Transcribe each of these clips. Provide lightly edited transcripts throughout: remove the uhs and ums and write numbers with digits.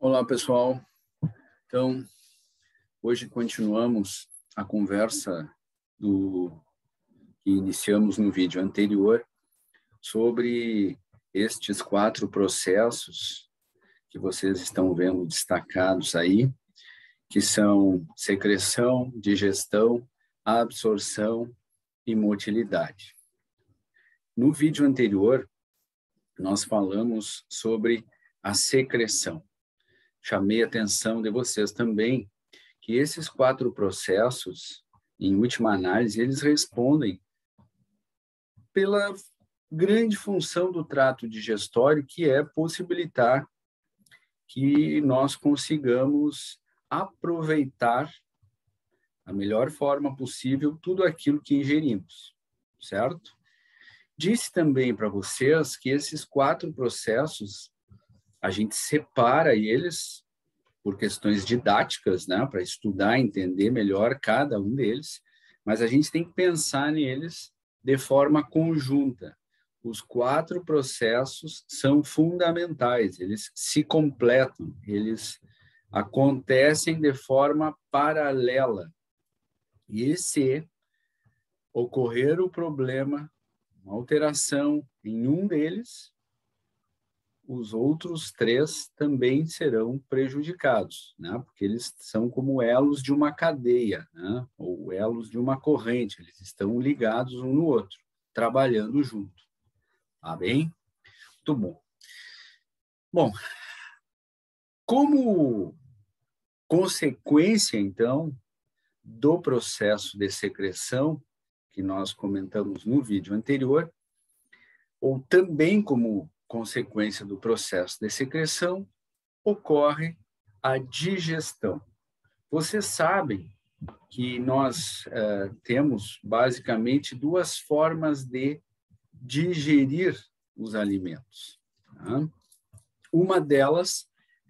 Olá, pessoal. Então, hoje continuamos a conversa que iniciamos no vídeo anterior sobre estes 4 processos que vocês estão vendo destacados aí, que são secreção, digestão, absorção e motilidade. No vídeo anterior, nós falamos sobre a secreção. Chamei a atenção de vocês também que esses 4 processos, em última análise, eles respondem pela grande função do trato digestório, que é possibilitar que nós consigamos aproveitar da melhor forma possível tudo aquilo que ingerimos, certo? Disse também para vocês que esses 4 processos a gente separa eles por questões didáticas, né, para estudar, entender melhor cada um deles, mas a gente tem que pensar neles de forma conjunta. Os 4 processos são fundamentais, eles se completam, eles acontecem de forma paralela. E se ocorrer o problema, uma alteração em um deles, os outros 3 também serão prejudicados, né? Porque eles são como elos de uma cadeia, né? Ou elos de uma corrente, eles estão ligados um no outro, trabalhando junto. Tá bem? Muito bom. Bom, como consequência, então, do processo de secreção, que nós comentamos no vídeo anterior, ou também como consequência do processo de secreção, ocorre a digestão. Vocês sabem que nós temos basicamente 2 formas de digerir os alimentos. Tá? Uma delas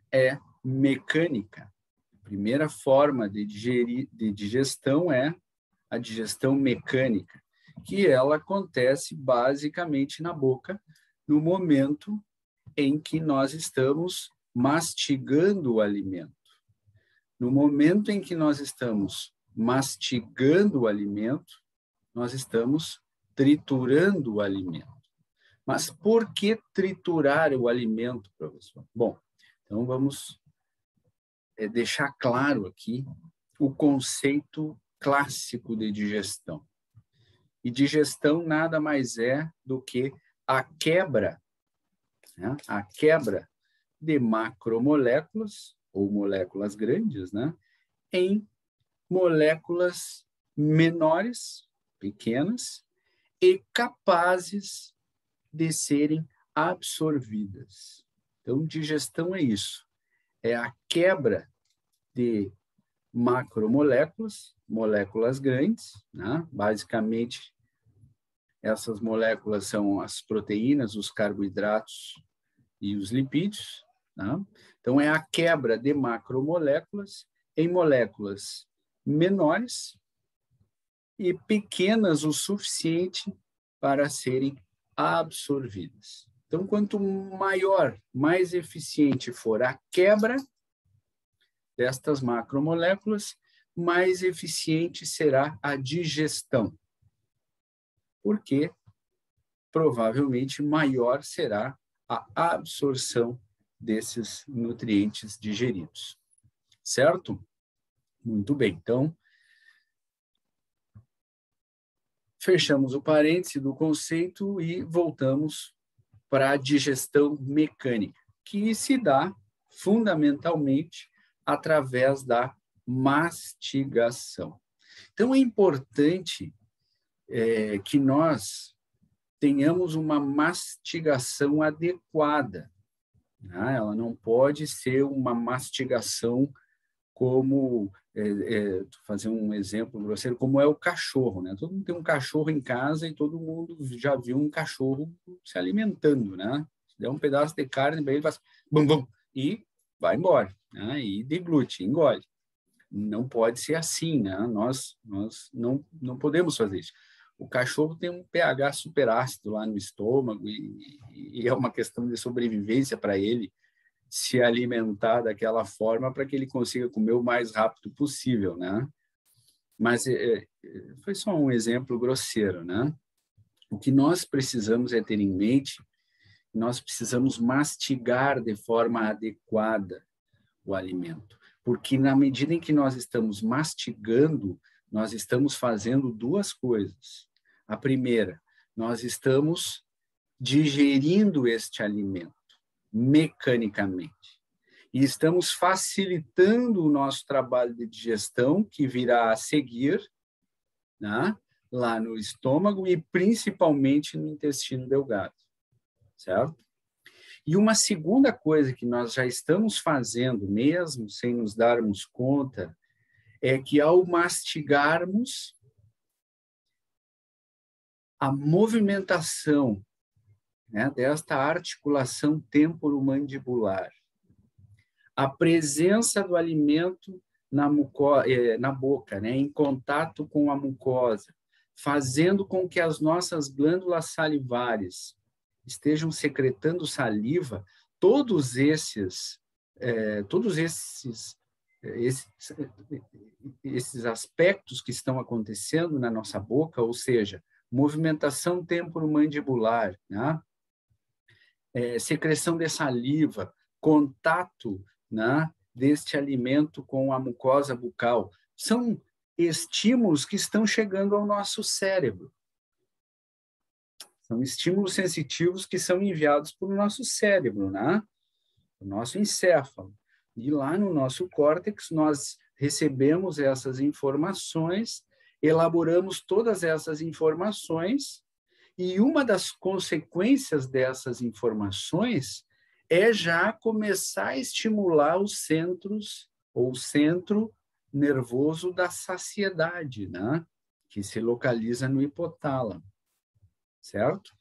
é mecânica. A primeira forma de digestão é a digestão mecânica, que ela acontece basicamente na boca, no momento em que nós estamos mastigando o alimento. No momento em que nós estamos mastigando o alimento, nós estamos triturando o alimento. Mas por que triturar o alimento, professor? Bom, então vamos deixar claro aqui o conceito clássico de digestão. E digestão nada mais é do que a quebra, né? A quebra de macromoléculas, ou moléculas grandes, né? Em moléculas menores, pequenas, e capazes de serem absorvidas. Então, digestão é isso, é a quebra de macromoléculas, moléculas grandes, né? Basicamente, essas moléculas são as proteínas, os carboidratos e os lipídios. Né? Então, é a quebra de macromoléculas em moléculas menores e pequenas o suficiente para serem absorvidas. Então, quanto maior, mais eficiente for a quebra destas macromoléculas, mais eficiente será a digestão. Porque provavelmente maior será a absorção desses nutrientes digeridos. Certo? Muito bem. Então, fechamos o parêntese do conceito e voltamos para a digestão mecânica, que se dá fundamentalmente através da mastigação. Então, é importante que nós tenhamos uma mastigação adequada. Né? Ela não pode ser uma mastigação como, fazer um exemplo grosseiro, como é o cachorro. Né? Todo mundo tem um cachorro em casa e todo mundo já viu um cachorro se alimentando. Né? Se der um pedaço de carne, ele faz bum, bum, e vai embora. Né? E deglute, engole. Não pode ser assim. Né? Nós não podemos fazer isso. O cachorro tem um pH super ácido lá no estômago e é uma questão de sobrevivência para ele se alimentar daquela forma para que ele consiga comer o mais rápido possível, né? Mas foi só um exemplo grosseiro, né? O que nós precisamos é ter em mente, nós precisamos mastigar de forma adequada o alimento, porque na medida em que nós estamos mastigando, nós estamos fazendo duas coisas. A primeira, nós estamos digerindo este alimento mecanicamente e estamos facilitando o nosso trabalho de digestão, que virá a seguir, né, lá no estômago e principalmente no intestino delgado, certo? E uma segunda coisa que nós já estamos fazendo, mesmo sem nos darmos conta, é que ao mastigarmos, a movimentação, né, desta articulação temporomandibular, a presença do alimento na boca, né, em contato com a mucosa, fazendo com que as nossas glândulas salivares estejam secretando saliva, todos esses aspectos que estão acontecendo na nossa boca, ou seja, movimentação temporomandibular, né? Secreção de saliva, contato, né, deste alimento com a mucosa bucal, são estímulos que estão chegando ao nosso cérebro. São estímulos sensitivos que são enviados para o nosso cérebro, né? O nosso encéfalo. E lá no nosso córtex, nós recebemos essas informações, elaboramos todas essas informações, e uma das consequências dessas informações é já começar a estimular os centros, ou o centro nervoso da saciedade, né? Que se localiza no hipotálamo, certo?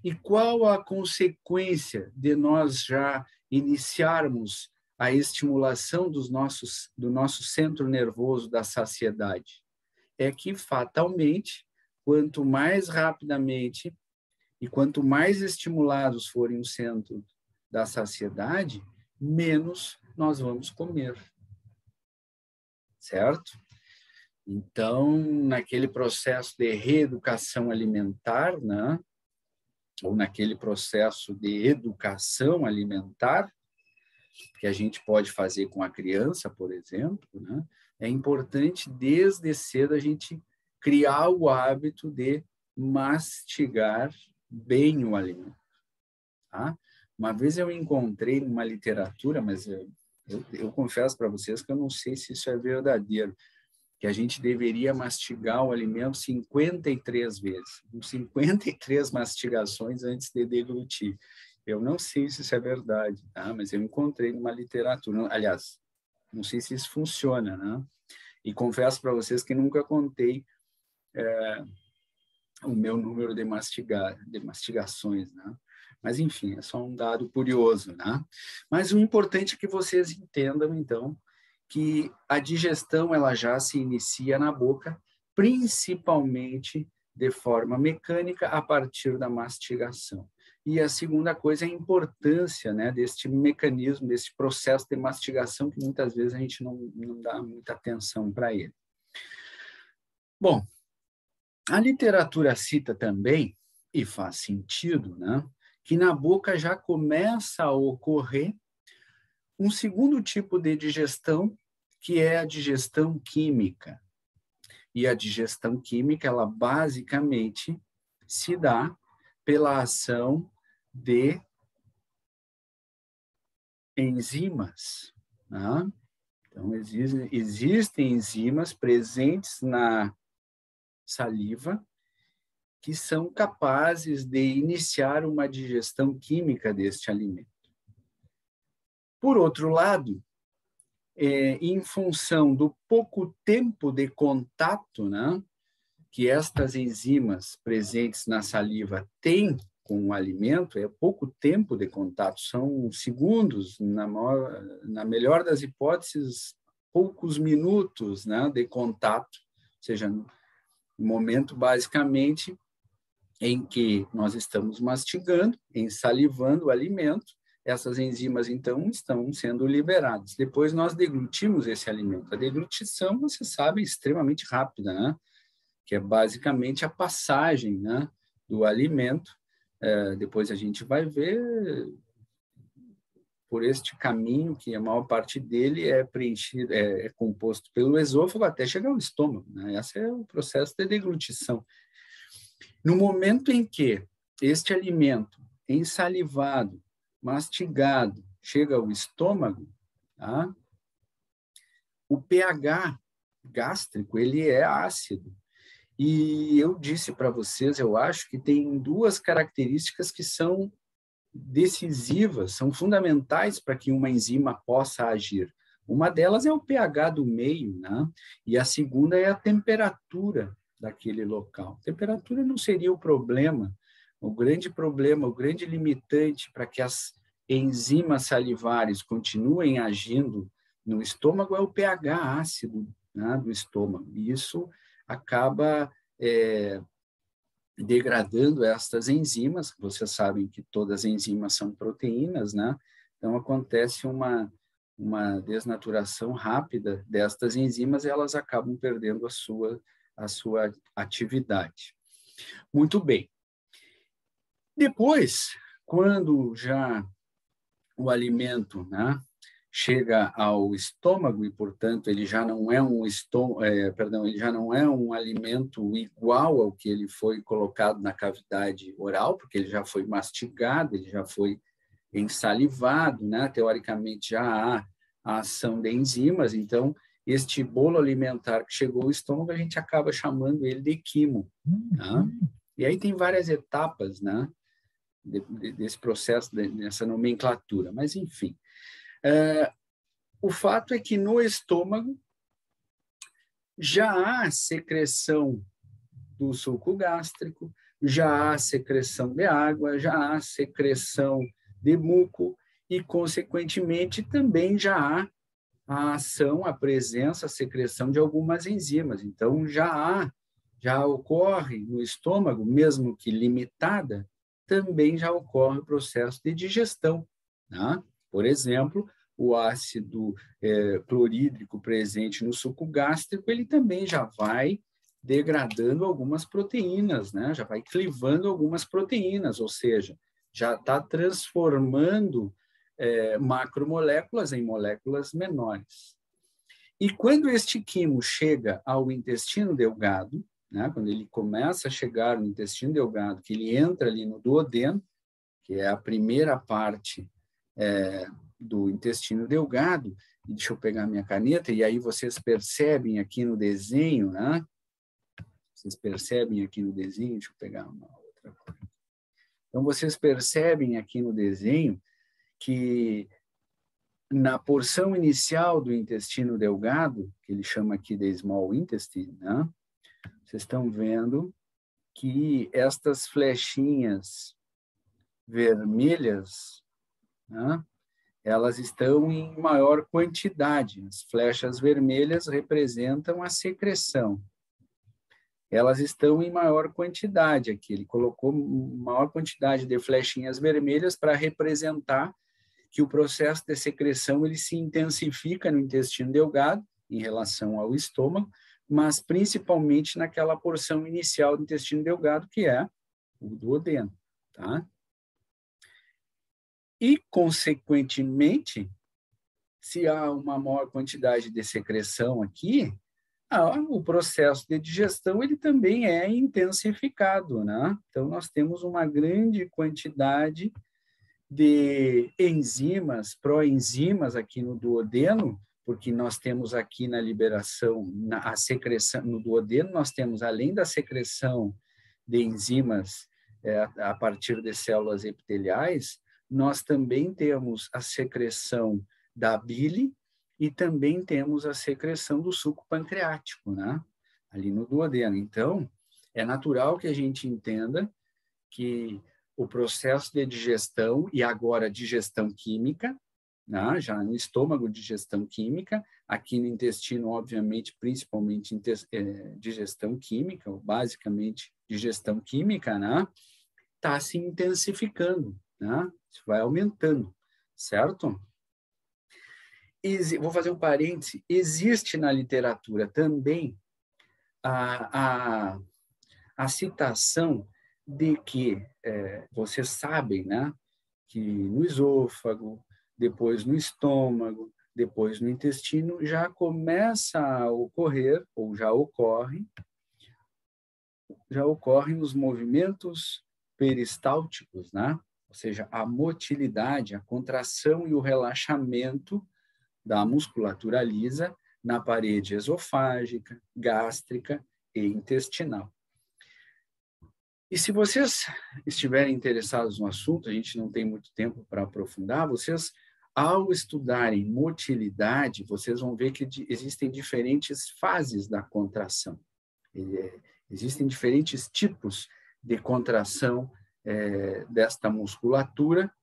E qual a consequência de nós já iniciarmos a estimulação do nosso centro nervoso da saciedade? É que, fatalmente, quanto mais rapidamente e quanto mais estimulados forem o centro da saciedade, menos nós vamos comer, certo? Então, naquele processo de reeducação alimentar, né, ou naquele processo de educação alimentar, que a gente pode fazer com a criança, por exemplo, né, é importante, desde cedo, a gente criar o hábito de mastigar bem o alimento. Tá? Uma vez eu encontrei numa literatura, mas eu confesso para vocês que eu não sei se isso é verdadeiro, que a gente deveria mastigar o alimento 53 vezes, 53 mastigações antes de deglutir. Eu não sei se isso é verdade, tá? Mas eu encontrei numa literatura. Aliás, não sei se isso funciona, né? E confesso para vocês que nunca contei o meu número de mastigações, né? Mas, enfim, é só um dado curioso, né? Mas o importante é que vocês entendam, então, que a digestão ela já se inicia na boca, principalmente de forma mecânica, a partir da mastigação. E a segunda coisa é a importância, né, deste mecanismo, desse processo de mastigação, que muitas vezes a gente não dá muita atenção para ele. Bom, a literatura cita também, e faz sentido, né, que na boca já começa a ocorrer um segundo tipo de digestão, que é a digestão química. E a digestão química, ela basicamente se dá pela ação de enzimas. Né? Então, existem enzimas presentes na saliva que são capazes de iniciar uma digestão química deste alimento. Por outro lado, em função do pouco tempo de contato, né, que estas enzimas presentes na saliva têm com o alimento, é pouco tempo de contato, são segundos, na melhor das hipóteses, poucos minutos, né, de contato, ou seja, no momento basicamente em que nós estamos mastigando, ensalivando o alimento, essas enzimas, então, estão sendo liberadas. Depois nós deglutimos esse alimento. A deglutição, você sabe, é extremamente rápida, né? Que é basicamente a passagem, né, do alimento. Depois a gente vai ver por este caminho que a maior parte dele é preenchido, é composto pelo esôfago até chegar ao estômago, né? Esse é o processo de deglutição. No momento em que este alimento ensalivado, mastigado, chega ao estômago, tá? O pH gástrico ele é ácido. E eu disse para vocês, eu acho que tem duas características que são decisivas, são fundamentais para que uma enzima possa agir. Uma delas é o pH do meio, né? E a segunda é a temperatura daquele local. A temperatura não seria o problema. O grande limitante para que as enzimas salivares continuem agindo no estômago é o pH ácido, né, do estômago. E isso acaba degradando estas enzimas. Vocês sabem que todas as enzimas são proteínas, né? Então, acontece uma desnaturação rápida destas enzimas e elas acabam perdendo a sua atividade. Muito bem. Depois, quando já o alimento, né, chega ao estômago e, portanto, ele já não é ele já não é um alimento igual ao que ele foi colocado na cavidade oral, porque ele já foi mastigado, ele já foi ensalivado, né? Teoricamente já há a ação de enzimas, então este bolo alimentar que chegou ao estômago a gente acaba chamando ele de quimo, tá? E aí tem várias etapas, né, desse processo, dessa nomenclatura, mas enfim. O fato é que no estômago já há secreção do suco gástrico, já há secreção de água, já há secreção de muco e, consequentemente, também já há a ação, a presença, a secreção de algumas enzimas. Então, já ocorre no estômago, mesmo que limitada, também já ocorre o processo de digestão, né? Por exemplo, o ácido clorídrico presente no suco gástrico, ele também já vai degradando algumas proteínas, né? Já vai clivando algumas proteínas, ou seja, já está transformando macromoléculas em moléculas menores. E quando este quimo chega ao intestino delgado, né, quando ele começa a chegar no intestino delgado, que ele entra ali no duodeno, que é a primeira parte do intestino delgado, e deixa eu pegar minha caneta, e aí vocês percebem aqui no desenho, né? Vocês percebem aqui no desenho, deixa eu pegar uma outra coisa. Então, vocês percebem aqui no desenho que na porção inicial do intestino delgado, que ele chama aqui de small intestine, né? Vocês estão vendo que estas flechinhas vermelhas, né, elas estão em maior quantidade. As flechas vermelhas representam a secreção. Elas estão em maior quantidade aqui. Ele colocou maior quantidade de flechinhas vermelhas para representar que o processo de secreção ele se intensifica no intestino delgado em relação ao estômago, mas principalmente naquela porção inicial do intestino delgado, que é o duodeno, tá? E, consequentemente, se há uma maior quantidade de secreção aqui, o processo de digestão ele também é intensificado, né? Então, nós temos uma grande quantidade de enzimas, proenzimas aqui no duodeno, porque nós temos aqui na liberação, a secreção no duodeno, nós temos, além da secreção de enzimas a partir de células epiteliais, nós também temos a secreção da bile e também temos a secreção do suco pancreático, né? Ali no duodeno. Então, é natural que a gente entenda que o processo de digestão e agora digestão química, né? Já no estômago, digestão química, aqui no intestino, obviamente, principalmente digestão química, ou basicamente digestão química, né? Está se intensificando, né? Isso vai aumentando. certo? Vou fazer um parêntese. Existe na literatura também a citação de que, vocês sabem, né, que no esôfago, depois no estômago, depois no intestino, já começa a ocorrer, ou já ocorrem os movimentos peristálticos, né? Ou seja, a motilidade, a contração e o relaxamento da musculatura lisa na parede esofágica, gástrica e intestinal. E se vocês estiverem interessados no assunto, a gente não tem muito tempo para aprofundar, vocês, ao estudarem motilidade, vocês vão ver que existem diferentes fases da contração. Existem diferentes tipos de contração desta musculatura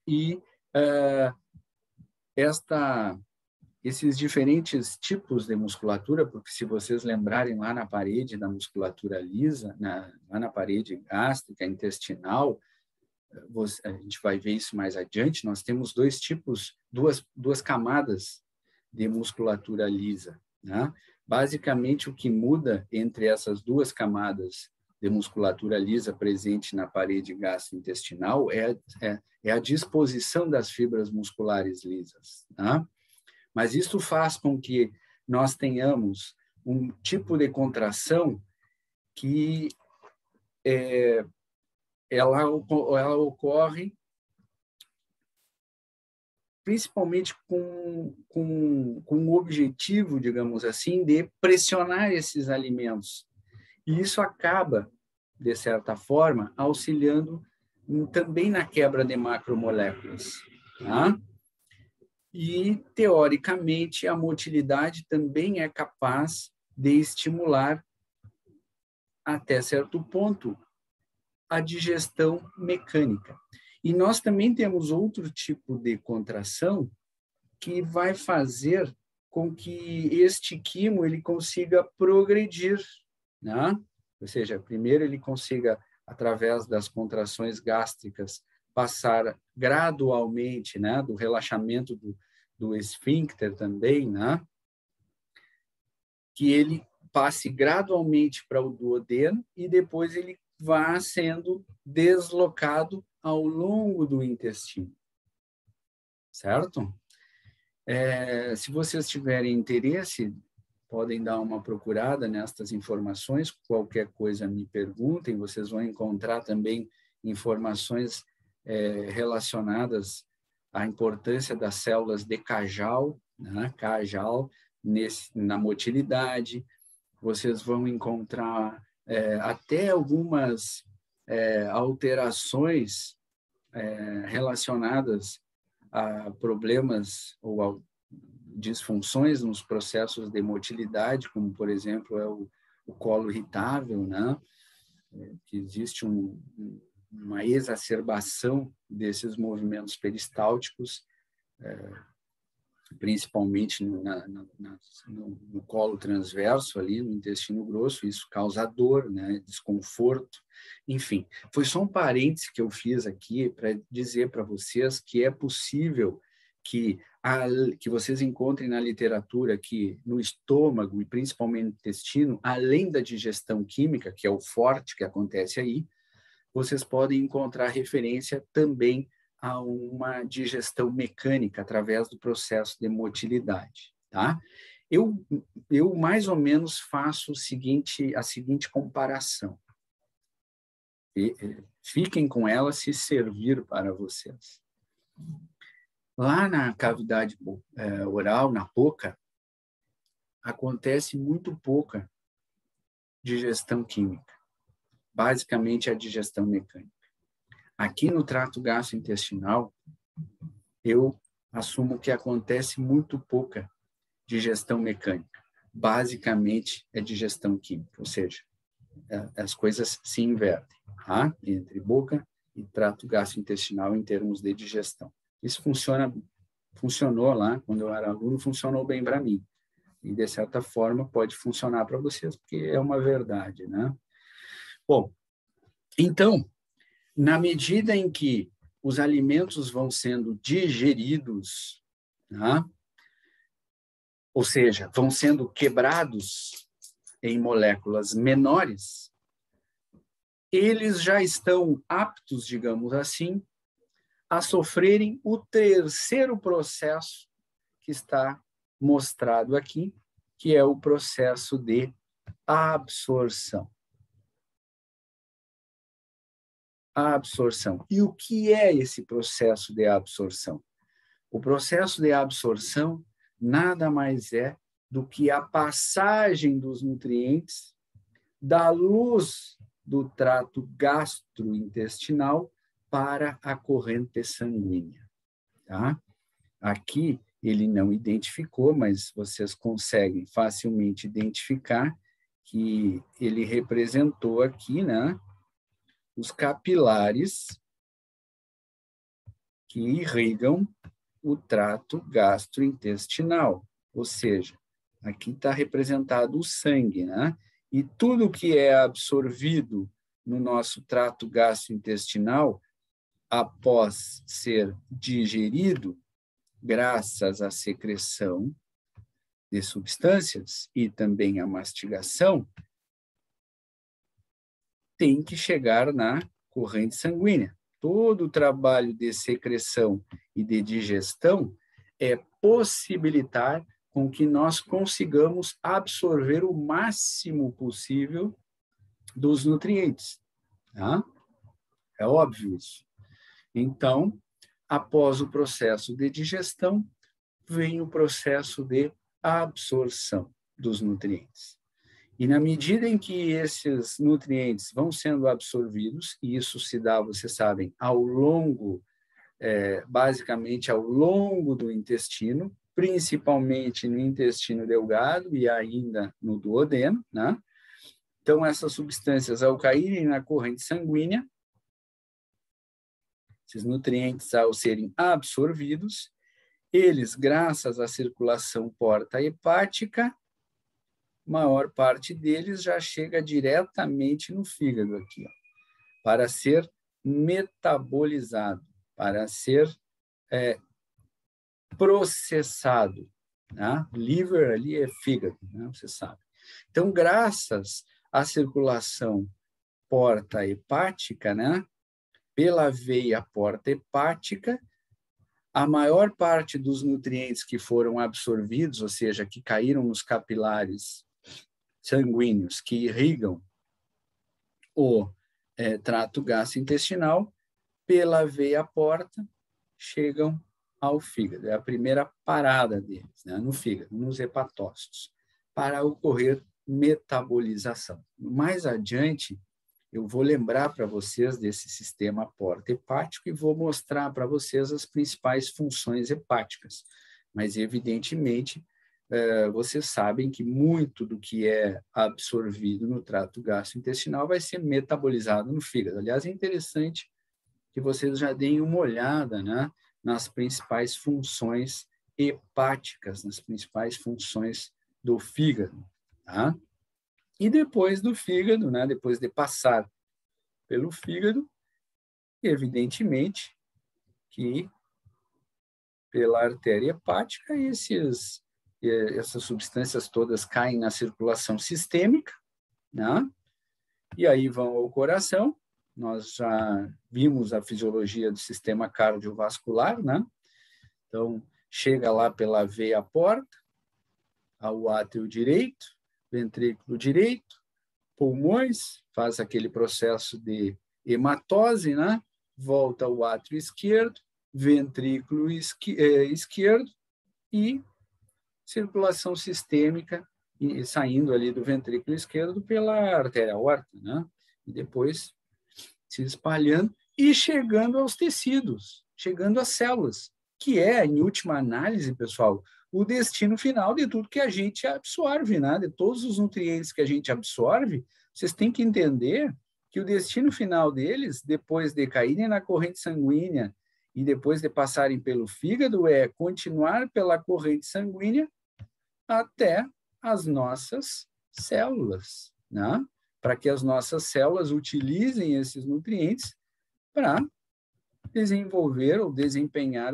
e esses diferentes tipos de musculatura, porque se vocês lembrarem lá na parede da musculatura lisa, lá na parede gástrica, intestinal, a gente vai ver isso mais adiante, nós temos dois tipos, duas camadas de musculatura lisa, né? Basicamente, o que muda entre essas duas camadas de musculatura lisa presente na parede gastrointestinal é a disposição das fibras musculares lisas, né? Mas isso faz com que nós tenhamos um tipo de contração que ela ocorre principalmente com o objetivo, digamos assim, de pressionar esses alimentos. E isso acaba, de certa forma, auxiliando também na quebra de macromoléculas, tá? E, teoricamente, a motilidade também é capaz de estimular, até certo ponto, a digestão mecânica. E nós também temos outro tipo de contração que vai fazer com que este quimo ele consiga progredir, né? Ou seja, primeiro ele consiga, através das contrações gástricas, passar gradualmente, né, do relaxamento do esfíncter também, né, que ele passe gradualmente para o duodeno e depois ele vá sendo deslocado ao longo do intestino, certo? Se vocês tiverem interesse, podem dar uma procurada nestas informações, qualquer coisa me perguntem, vocês vão encontrar também informações relacionadas à importância das células de Cajal, né? Cajal, na motilidade, vocês vão encontrar até algumas alterações relacionadas a problemas ou a disfunções nos processos de motilidade, como, por exemplo, o colo irritável, né? Que existe uma exacerbação desses movimentos peristálticos, principalmente no colo transverso, ali no intestino grosso. Isso causa dor, né? Desconforto, enfim. Foi só um parêntese que eu fiz aqui para dizer para vocês que é possível que vocês encontrem na literatura que no estômago e principalmente no intestino, além da digestão química, que é o forte que acontece aí, vocês podem encontrar referência também a uma digestão mecânica através do processo de motilidade, tá? Eu mais ou menos faço a seguinte comparação. Fiquem com ela se servir para vocês. Lá na cavidade oral, na boca, acontece muito pouca digestão química. Basicamente, a digestão mecânica. Aqui no trato gastrointestinal, eu assumo que acontece muito pouca digestão mecânica. Basicamente, é digestão química, ou seja, as coisas se invertem, tá? Entre boca e trato gastrointestinal em termos de digestão. Isso funcionou lá, quando eu era aluno, funcionou bem para mim. E, de certa forma, pode funcionar para vocês, porque é uma verdade, né? Bom, então, na medida em que os alimentos vão sendo digeridos, né? Ou seja, vão sendo quebrados em moléculas menores, eles já estão aptos, digamos assim, a sofrerem o terceiro processo que está mostrado aqui, que é o processo de absorção. A absorção. E o que é esse processo de absorção? O processo de absorção nada mais é do que a passagem dos nutrientes da luz do trato gastrointestinal para a corrente sanguínea. Tá? Aqui ele não identificou, mas vocês conseguem facilmente identificar que ele representou aqui, né, os capilares que irrigam o trato gastrointestinal, ou seja, aqui está representado o sangue, né? E tudo que é absorvido no nosso trato gastrointestinal, após ser digerido, graças à secreção de substâncias e também à mastigação, tem que chegar na corrente sanguínea. Todo o trabalho de secreção e de digestão é possibilitar com que nós consigamos absorver o máximo possível dos nutrientes. Tá? É óbvio isso. Então, após o processo de digestão, vem o processo de absorção dos nutrientes. E na medida em que esses nutrientes vão sendo absorvidos, e isso se dá, vocês sabem, ao longo, basicamente ao longo do intestino, principalmente no intestino delgado e ainda no duodeno, né? Então, essas substâncias, ao caírem na corrente sanguínea, esses nutrientes, ao serem absorvidos, eles, graças à circulação porta-hepática, maior parte deles já chega diretamente no fígado aqui, ó, para ser metabolizado, para ser processado. Né? Liver ali é fígado, né? Você sabe. Então, graças à circulação porta-hepática, né? Pela veia porta-hepática, a maior parte dos nutrientes que foram absorvidos, ou seja, que caíram nos capilares sanguíneos que irrigam o trato gastrointestinal, pela veia porta, chegam ao fígado. É a primeira parada deles, né, no fígado, nos hepatócitos, para ocorrer metabolização. Mais adiante, eu vou lembrar para vocês desse sistema porta-hepático e vou mostrar para vocês as principais funções hepáticas. Mas, evidentemente, vocês sabem que muito do que é absorvido no trato gastrointestinal vai ser metabolizado no fígado. Aliás, é interessante que vocês já deem uma olhada, né, nas principais funções hepáticas, nas principais funções do fígado. Tá? E depois do fígado, né, depois de passar pelo fígado, evidentemente que pela artéria hepática essas substâncias todas caem na circulação sistêmica, né? E aí vão ao coração. Nós já vimos a fisiologia do sistema cardiovascular, né? Então, chega lá pela veia porta, ao átrio direito, ventrículo direito, pulmões, faz aquele processo de hematose, né? Volta ao átrio esquerdo, ventrículo esquerdo e circulação sistêmica e saindo ali do ventrículo esquerdo pela artéria aorta, né? E depois se espalhando e chegando aos tecidos, chegando às células, que é, em última análise, pessoal, o destino final de tudo que a gente absorve, né? De todos os nutrientes que a gente absorve, vocês têm que entender que o destino final deles, depois de caírem na corrente sanguínea e depois de passarem pelo fígado, é continuar pela corrente sanguínea até as nossas células, né? Para que as nossas células utilizem esses nutrientes para desenvolver ou desempenhar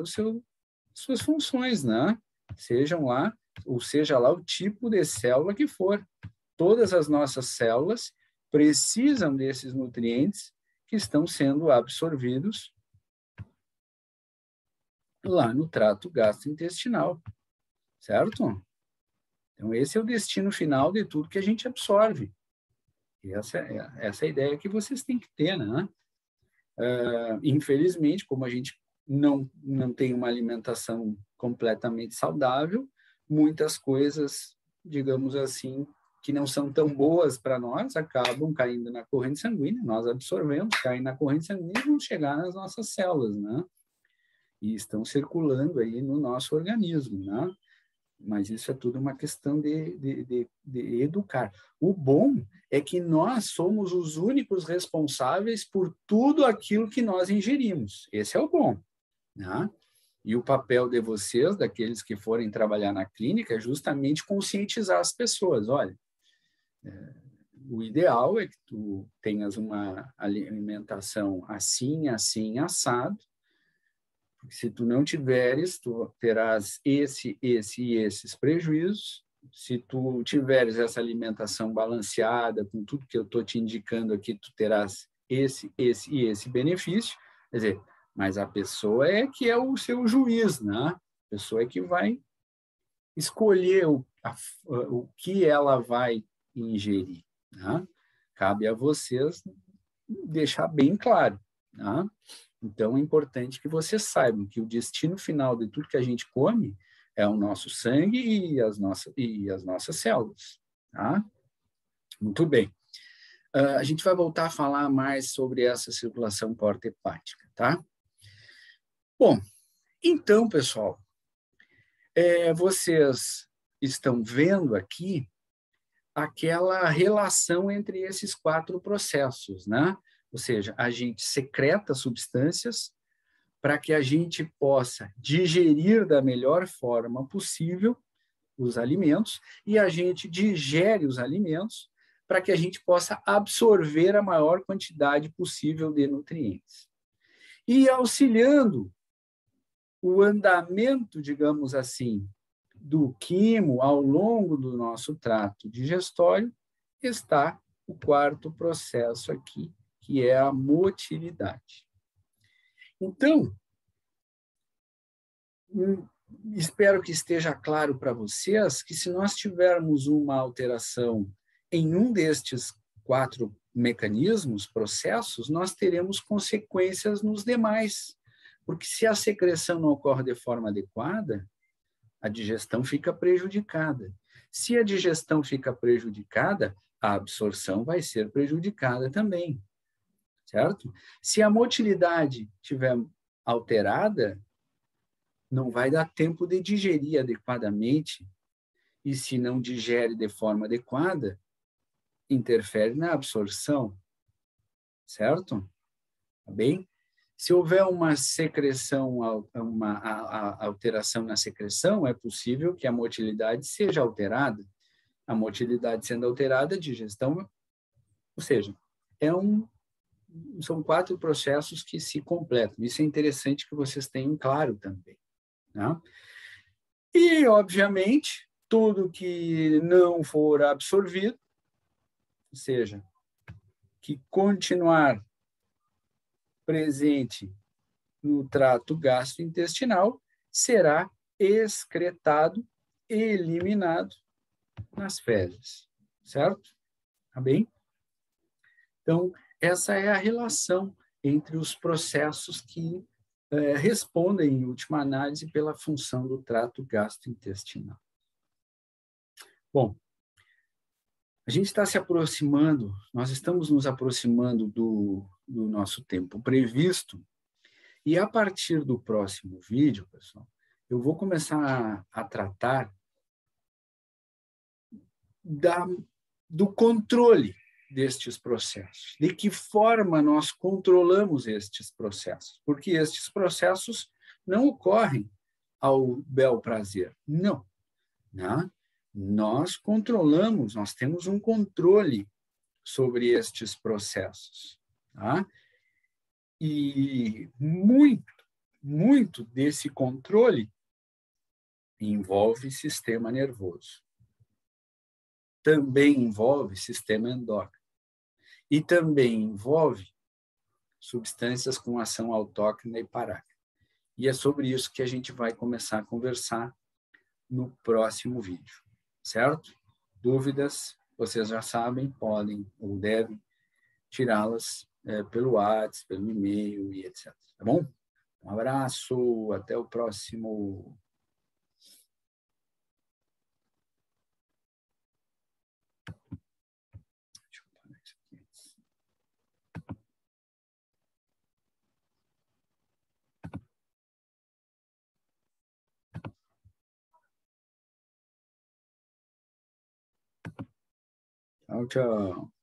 suas funções, né? Seja lá o tipo de célula que for. Todas as nossas células precisam desses nutrientes que estão sendo absorvidos lá no trato gastrointestinal, certo? Então, esse é o destino final de tudo que a gente absorve. E essa é a ideia que vocês têm que ter, né? Infelizmente, como a gente não tem uma alimentação completamente saudável, muitas coisas, digamos assim, que não são tão boas para nós, acabam caindo na corrente sanguínea, nós absorvemos, caem na corrente sanguínea e vão chegar nas nossas células, né? E estão circulando aí no nosso organismo, né? Mas isso é tudo uma questão de educar. O bom é que nós somos os únicos responsáveis por tudo aquilo que nós ingerimos. Esse é o bom, né? E o papel de vocês, daqueles que forem trabalhar na clínica, é justamente conscientizar as pessoas. Olha, o ideal é que tu tenhas uma alimentação assim, assim, assado. Se tu não tiveres, tu terás esse e esses prejuízos. Se tu tiveres essa alimentação balanceada, com tudo que eu estou te indicando aqui, tu terás esse e esse benefício. Quer dizer, mas a pessoa é que é o seu juiz, né? A pessoa é que vai escolher o que ela vai ingerir, né? Cabe a vocês deixar bem claro, né? Então, é importante que vocês saibam que o destino final de tudo que a gente come é o nosso sangue e as nossas células. Tá? Muito bem. A gente vai voltar a falar mais sobre essa circulação porta-hepática. Tá? Bom, então, pessoal, vocês estão vendo aqui aquela relação entre esses 4 processos, né? Ou seja, a gente secreta substâncias para que a gente possa digerir da melhor forma possível os alimentos e a gente digere os alimentos para que a gente possa absorver a maior quantidade possível de nutrientes. E auxiliando o andamento, digamos assim, do quimo ao longo do nosso trato digestório, está o 4º processo aqui, que é a motilidade. Então, espero que esteja claro para vocês que se nós tivermos uma alteração em um destes 4 mecanismos, processos, nós teremos consequências nos demais. Porque se a secreção não ocorre de forma adequada, a digestão fica prejudicada. Se a digestão fica prejudicada, a absorção vai ser prejudicada também, certo? Se a motilidade estiver alterada, não vai dar tempo de digerir adequadamente, e se não digere de forma adequada, interfere na absorção, certo? Tá bem? Se houver uma secreção, uma alteração na secreção, é possível que a motilidade seja alterada. A motilidade sendo alterada, a digestão, ou seja, são 4 processos que se completam. Isso é interessante que vocês tenham claro também. Né? E, obviamente, tudo que não for absorvido, ou seja, que continuar presente no trato gastrointestinal, será excretado e eliminado nas fezes, certo? Tá bem? Então, essa é a relação entre os processos que respondem, em última análise, pela função do trato gastrointestinal. Bom, a gente está se aproximando, nós estamos nos aproximando do nosso tempo previsto, e a partir do próximo vídeo, pessoal, eu vou começar a tratar do controle destes processos, de que forma nós controlamos estes processos, porque estes processos não ocorrem ao bel prazer, não, né? Nós controlamos, nós temos um controle sobre estes processos, tá? E muito desse controle envolve sistema nervoso. Também envolve sistema endócrino. E também envolve substâncias com ação autócrina e parácrina. E é sobre isso que a gente vai começar a conversar no próximo vídeo, certo? Dúvidas, vocês já sabem, podem ou devem tirá-las pelo WhatsApp, pelo e-mail e etc. Tá bom? Um abraço, até o próximo. Deixa eu parar isso aqui. Tchau, tchau.